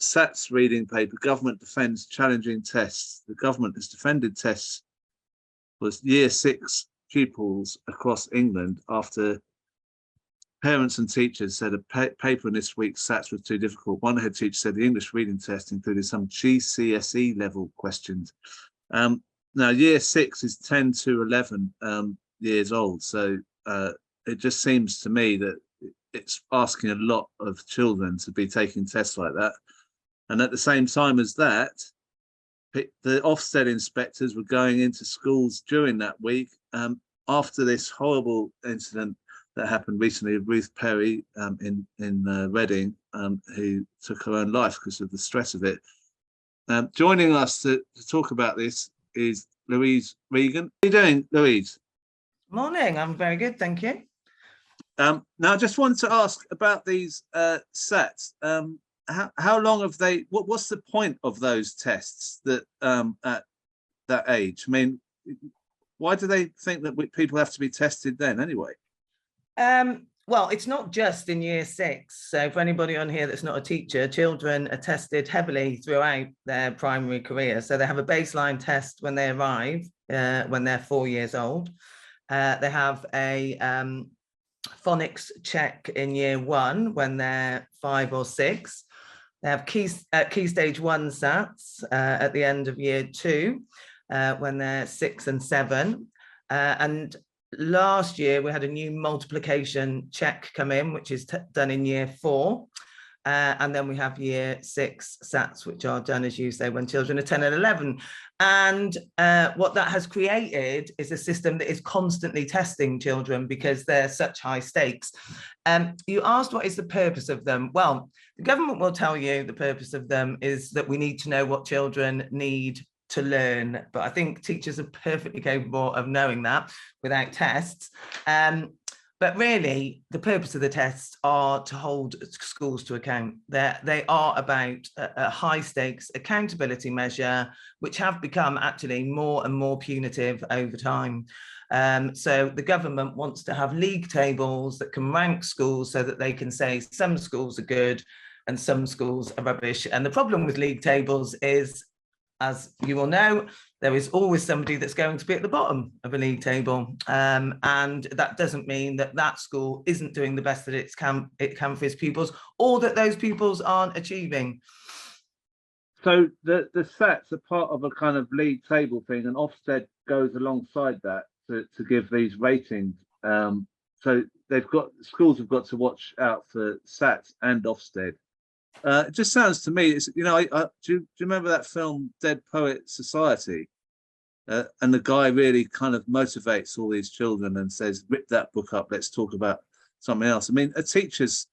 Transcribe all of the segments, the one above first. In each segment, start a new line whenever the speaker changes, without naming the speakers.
SATS reading paper, Government Defends Challenging Tests. The government has defended tests for year 6 pupils across England after parents and teachers said a paper in this week's SATS was too difficult. One head teacher said the English reading test included some GCSE level questions. Now, year 6 is 10 to 11 years old. So it just seems to me that it's asking a lot of children to be taking tests like that. And at the same time as that, the Ofsted inspectors were going into schools during that week after this horrible incident that happened recently with Ruth Perry in Reading, who took her own life because of the stress of it. Joining us to talk about this is Louise Regan. How are you doing, Louise?
Morning, I'm very good, thank you.
Now, I just wanted to ask about these SATs. How long have they? What's the point of those tests that at that age? I mean, why do they think that people have to be tested then anyway?
Well, it's not just in year 6. So for anybody on here that's not a teacher, children are tested heavily throughout their primary career. So they have a baseline test when they arrive, when they're 4 years old. They have a phonics check in year 1 when they're 5 or 6. They have key stage 1 SATs at the end of year 2 when they're 6 and 7. And last year we had a new multiplication check come in, which is done in year 4. And then we have year 6 SATs, which are done, as you say, when children are 10 and 11. And what that has created is a system that is constantly testing children because they're such high stakes. You asked what is the purpose of them? Well, the government will tell you the purpose of them is that we need to know what children need to learn. But I think teachers are perfectly capable of knowing that without tests. But really, the purpose of the tests are to hold schools to account. They are about a high stakes accountability measure, which have become actually more and more punitive over time. So the government wants to have league tables that can rank schools so that they can say some schools are good and some schools are rubbish. And the problem with league tables is, as you will know, there is always somebody that's going to be at the bottom of a league table. And that doesn't mean that that school isn't doing the best that it can for its pupils, or that those pupils aren't achieving.
So the SATs are part of a kind of league table thing, and Ofsted goes alongside that to give these ratings. So schools have got to watch out for SATs and Ofsted. It just sounds to me, do you remember that film Dead Poet Society? And the guy really kind of motivates all these children and says, rip that book up, let's talk about something else. I mean, a teacher's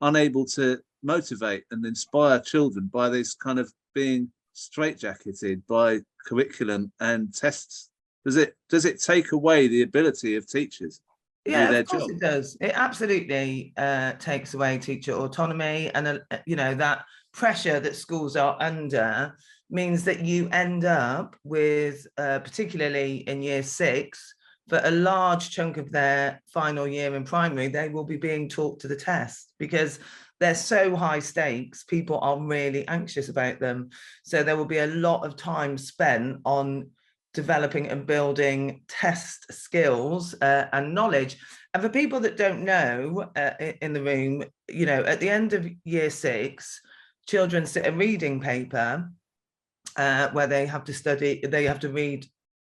unable to motivate and inspire children by this kind of being straitjacketed by curriculum and tests. Does it take away the ability of teachers?
Yeah, of course it does. It absolutely takes away teacher autonomy, and that pressure that schools are under means that you end up with, particularly in year 6, for a large chunk of their final year in primary, they will be being taught to the test because they're so high stakes. People are really anxious about them. So there will be a lot of time spent on developing and building test skills and knowledge. And for people that don't know in the room, at the end of year 6, children sit a reading paper where they have to read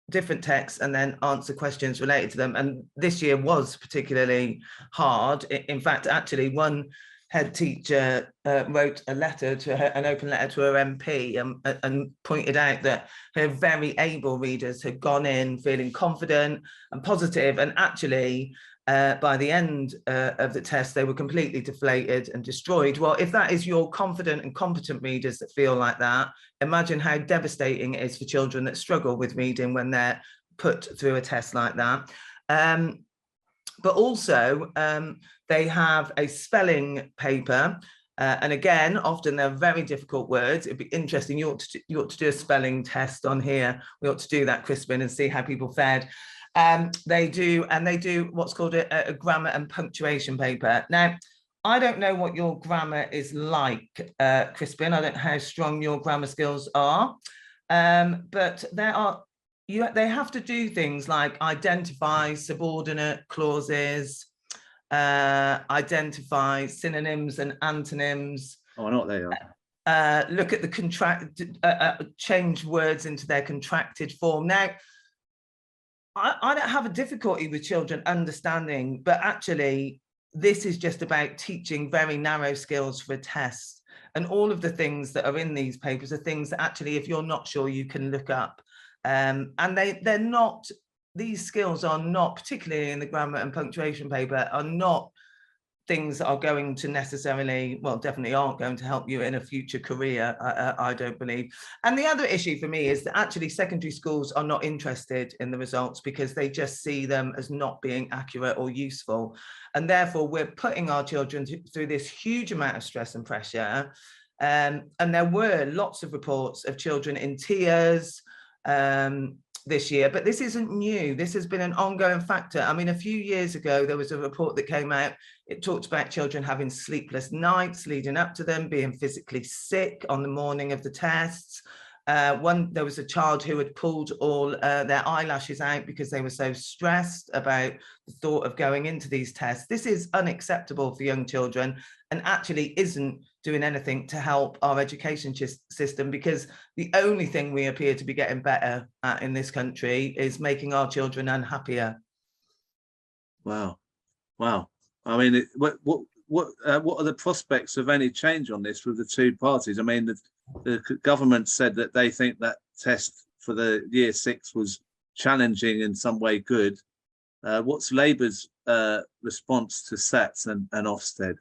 different texts and then answer questions related to them. And this year was particularly hard. In fact, actually, one head teacher wrote a letter to her, an open letter to her MP, and pointed out that her very able readers had gone in feeling confident and positive, and actually by the end of the test they were completely deflated and destroyed. Well, if that is your confident and competent readers that feel like that, imagine how devastating it is for children that struggle with reading when they're put through a test like that. But also they have a spelling paper, and again, often they're very difficult words. It'd be interesting. You ought to do a spelling test on here. We ought to do that, Crispin, and see how people fared. They do what's called a grammar and punctuation paper. Now, I don't know what your grammar is like, Crispin. I don't know how strong your grammar skills are, but they have to do things like identify subordinate clauses, identify synonyms and antonyms.
Oh, I know what they are.
Look at the change words into their contracted form. Now, I don't have a difficulty with children understanding, but actually, this is just about teaching very narrow skills for a test. And all of the things that are in these papers are things that actually, if you're not sure, you can look up. And they're not, these skills are not, particularly in the grammar and punctuation paper, are not things that are going to necessarily, well, definitely aren't going to help you in a future career, I don't believe. And the other issue for me is that actually secondary schools are not interested in the results because they just see them as not being accurate or useful. And therefore, we're putting our children through this huge amount of stress and pressure. And there were lots of reports of children in tears, this year, but this isn't new. This has been an ongoing factor. I mean, a few years ago, there was a report that came out. It talked about children having sleepless nights leading up to them, being physically sick on the morning of the tests. There was a child who had pulled all their eyelashes out because they were so stressed about the thought of going into these tests. This is unacceptable for young children and actually isn't doing anything to help our education system, because the only thing we appear to be getting better at in this country is making our children unhappier.
Wow. I mean, what are the prospects of any change on this with the two parties? I mean, the government said that they think that test for the year 6 was challenging, in some way good. What's Labour's response to SATs and Ofsted?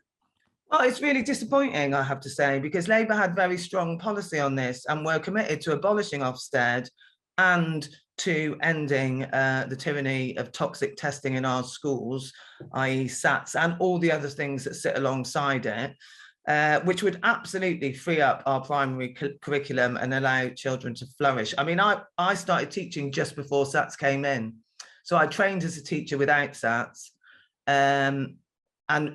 Well, it's really disappointing, I have to say, because Labour had very strong policy on this and were committed to abolishing Ofsted and to ending the tyranny of toxic testing in our schools, i.e. SATs, and all the other things that sit alongside it, which would absolutely free up our primary curriculum and allow children to flourish. I mean, I started teaching just before SATs came in. So I trained as a teacher without SATs. And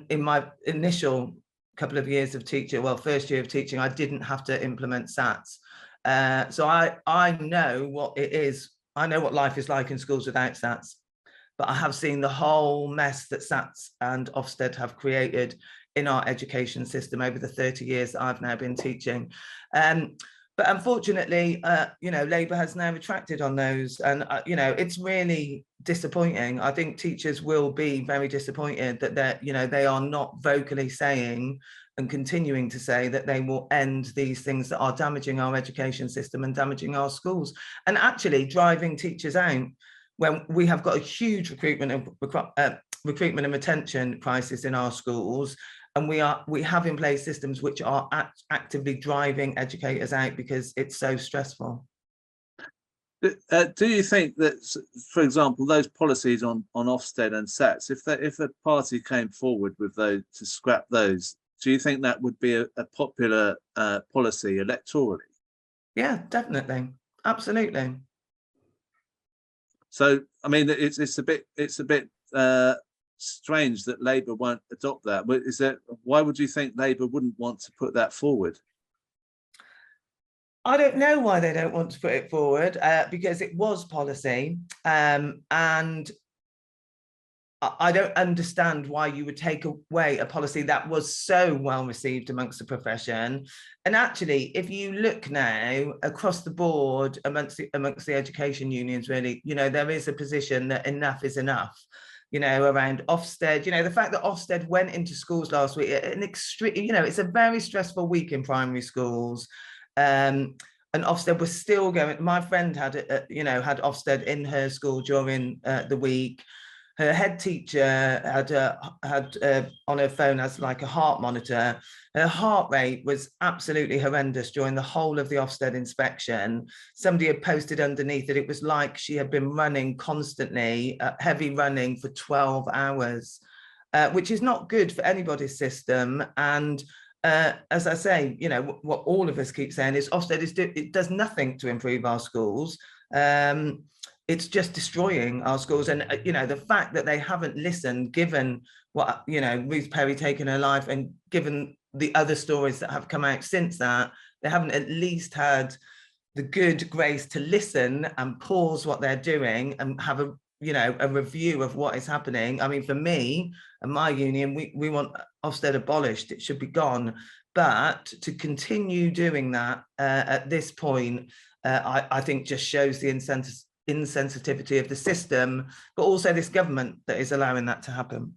in my initial couple of years of teaching, well, first year of teaching, I didn't have to implement SATs. So I know what it is. I know what life is like in schools without SATs, but I have seen the whole mess that SATs and Ofsted have created in our education system over the 30 years that I've now been teaching. But unfortunately, Labour has now retracted on those, and it's really disappointing. I think teachers will be very disappointed that they are not vocally saying and continuing to say that they will end these things that are damaging our education system and damaging our schools, and actually driving teachers out when we have got a huge recruitment and retention crisis in our schools. And we have in place systems which are actively driving educators out because it's so stressful.
Do you think that, for example, those policies on Ofsted and SATs, if a party came forward with those to scrap those, do you think that would be a popular policy electorally?
Yeah, definitely, absolutely.
So, I mean, it's a bit strange that Labour won't adopt that. Why would you think Labour wouldn't want to put that forward?
I don't know why they don't want to put it forward, because it was policy, and I don't understand why you would take away a policy that was so well received amongst the profession. And actually, if you look now across the board amongst the education unions, really, there is a position that enough is enough. Around Ofsted, the fact that Ofsted went into schools last week, it's a very stressful week in primary schools. And Ofsted was still going. My friend had Ofsted in her school during the week. Her head teacher had on her phone as like a heart monitor. Her heart rate was absolutely horrendous during the whole of the Ofsted inspection. Somebody had posted underneath that it was like she had been running constantly, heavy running for 12 hours, which is not good for anybody's system. And as I say, what all of us keep saying is Ofsted it does nothing to improve our schools. it's just destroying our schools. And you know, the fact that they haven't listened, given what, you know, Ruth Perry taking her life, and given the other stories that have come out since that, they haven't at least had the good grace to listen and pause what they're doing and have a, you know, a review of what is happening. I mean, for me and my union, we want Ofsted abolished. It should be gone. But to continue doing that at this point, I think just shows the insensitivity of the system, but also this government that is allowing that to happen.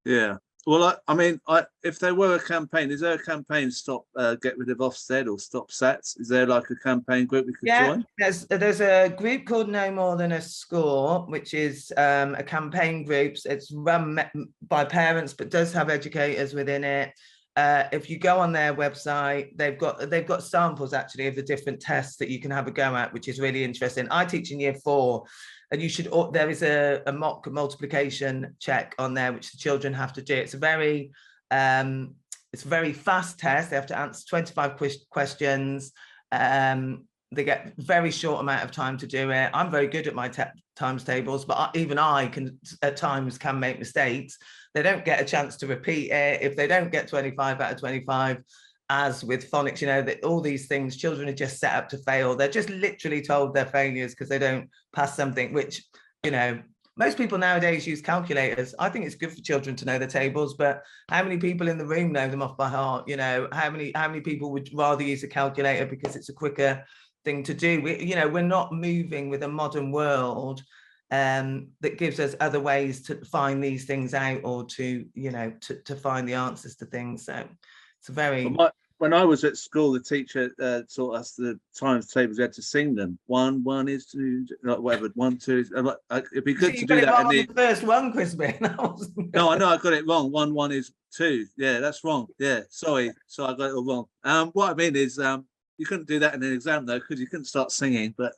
Yeah. Well, I mean, if there were a campaign, is there a campaign stop, get rid of Ofsted or stop SATs? Is there like a campaign group we could join?
There's a group called No More Than a Score, which is a campaign group. It's run by parents, but does have educators within it. If you go on their website, they've got samples actually of the different tests that you can have a go at, which is really interesting. I teach in year 4. And you should, there is a mock multiplication check on there, which the children have to do. It's a very fast test. They have to answer 25 questions. They get very short amount of time to do it. I'm very good at my times tables, but even I can at times can make mistakes. They don't get a chance to repeat it. If they don't get 25 out of 25, as with phonics, you know, that all these things, children are just set up to fail. They're just literally told they're failures because they don't pass something, which, you know, most people nowadays use calculators. I think it's good for children to know the tables, but how many people in the room know them off by heart? You know, how many people would rather use a calculator because it's a quicker thing to do? We're not moving with a modern world that gives us other ways to find these things out, or to, you know, to find the answers to things. So it's a very...
When I was at school, the teacher taught us the times tables. We had to sing them. 1, 1 is 2, like whatever. 1, 2. It'd be good to do that.
On the first one, Crispin.
No, I know I got it wrong. 1, 1 is 2. Yeah, that's wrong. Yeah, sorry. So I got it all wrong. What I mean is, you couldn't do that in an exam though, because you couldn't start singing. But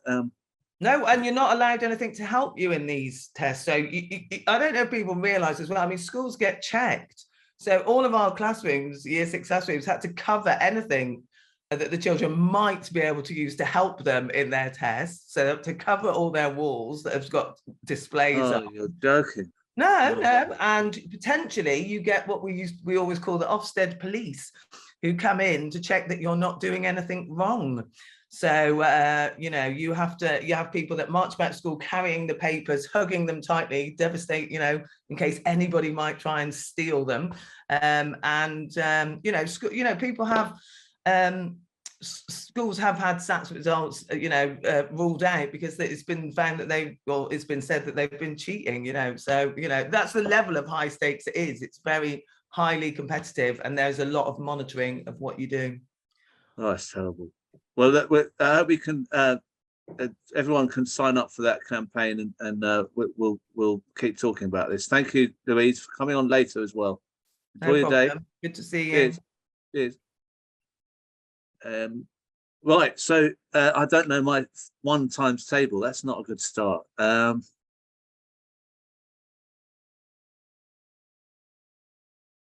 no, and you're not allowed anything to help you in these tests. So I don't know if people realise as well. I mean, schools get checked. So all of our classrooms, year 6 classrooms, had to cover anything that the children might be able to use to help them in their tests. So to cover all their walls that have got displays.
Oh, you're joking.
No, and potentially you get what we always call the Ofsted police, who come in to check that you're not doing anything wrong. So you know, you have people that march back to school carrying the papers, hugging them tightly, devastate, you know, in case anybody might try and steal them. You know, people have schools have had SATs results, you know, ruled out because it's been found that it's been said that they've been cheating, you know. So, you know, that's the level of high stakes it is. It's very highly competitive, and there's a lot of monitoring of what you do.
Oh, it's terrible. Well, I hope we can. Everyone can sign up for that campaign, and we'll keep talking about this. Thank you, Louise, for coming on later as well. Enjoy your day.
Good to see you.
Cheers. Right, so I don't know my 1 times table. That's not a good start.